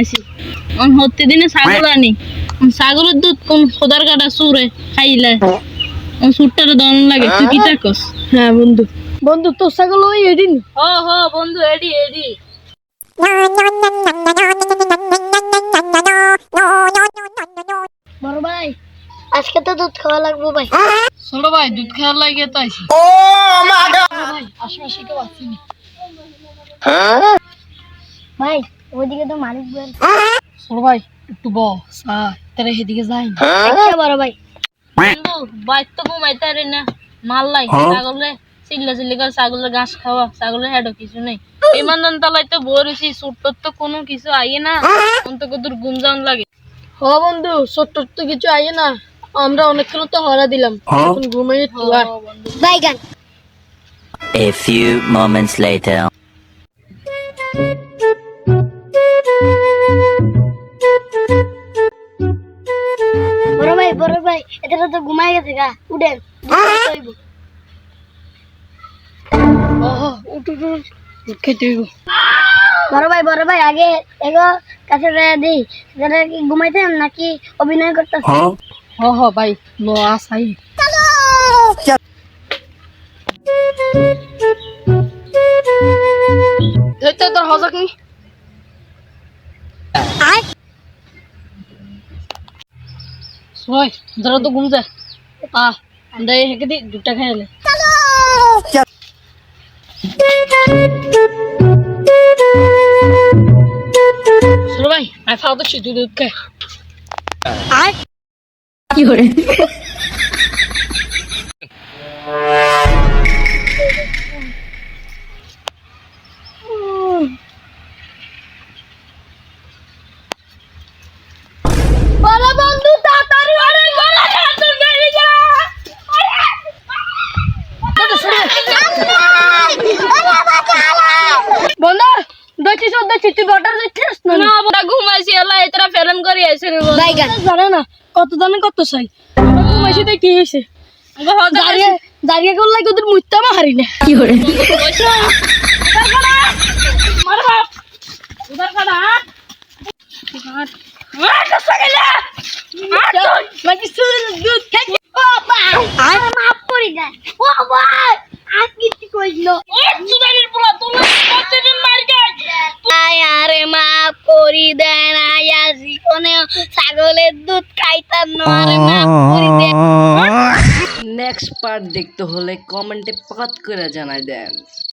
ঘুমাইছি হতে দিনে ছাগল আনি ছাগলের দুধ কোন খোদার কাটা সুরে খাইলে সুরটারে দন লাগে তুই কি চাকস? হ্যাঁ বন্ধু বন্ধু তোর ছাগল ওই এডিন বন্ধু এডি এডি বড় ভাই আজকে তো দুধ খাওয়া লাগবে ভাই। ছোট ভাই দুধ খাওয়ার লাগে তো আইছি। ভাই আশেপাশে কেউ আসেনি ভাই ওইদিকে তো মালিক বল। ছোট ভাই একটু বস তারা সেদিকে যাই না। আচ্ছা বড় ভাই বন্ধু বাইক তো ঘুমাইতে পারে না মারলাই ছাগলে চিল্লা চিল্লি করে ছাগলের ঘাস খাওয়া ছাগলের হেডও কিছু নেই বিমানন তলায় তো বলেছি সুট্টর তো কোনো কিছু আইয়ে না অন্তত দূর গুমজান লাগে। বন্ধু ছোট্ট তো কিছু আইয়ে না আমরা অনেকক্ষণ তো হরা দিলাম এখন ঘুমাই একটু আর বাইগান। A few moments later. বড় ভাই এটা তো ঘুমাই গেছে গা উঠেন খেতে হইব। বড় ভাই আগে এগো কাছে দিই সেটা কি ঘুমাইতেন নাকি অভিনয় করতেন? ভাই লো আসাই ধরতে তোর হজক নি সোয় ধরো তো ঘুম যায় আমরা হেঁকে দিই দুটা খাইলে ছোট ভাই আমি খাওয়া তো তুই দুধ খাই কি করে বন্ধু তাড়াতাড়ি অনেক গলা কাটুন গাড়ি যা বন্ধু দেখছিস তুই বটার দেখছিস না না বড় ঘুমাইছি এলা এতরা ফেরম করে আইছে রে বল বাইগান জানে না কত জানে কত চাই ঘুমাইছি তো কি হইছে দাঁড়িয়ে করলে ওদের মুইতামা হারি না কি করে মার বাপ উদার কাটা মাফ করি দেয় ও ভাই আজ কিছু কইছিল আরে মাফ করি দেন আয়া জীবনে ছাগলের দুধ খাইতাম না আরে মাফ করি দেন। নেক্সট পার্ট দেখতে হলে কমেন্টে পাত করে জানাই দেন।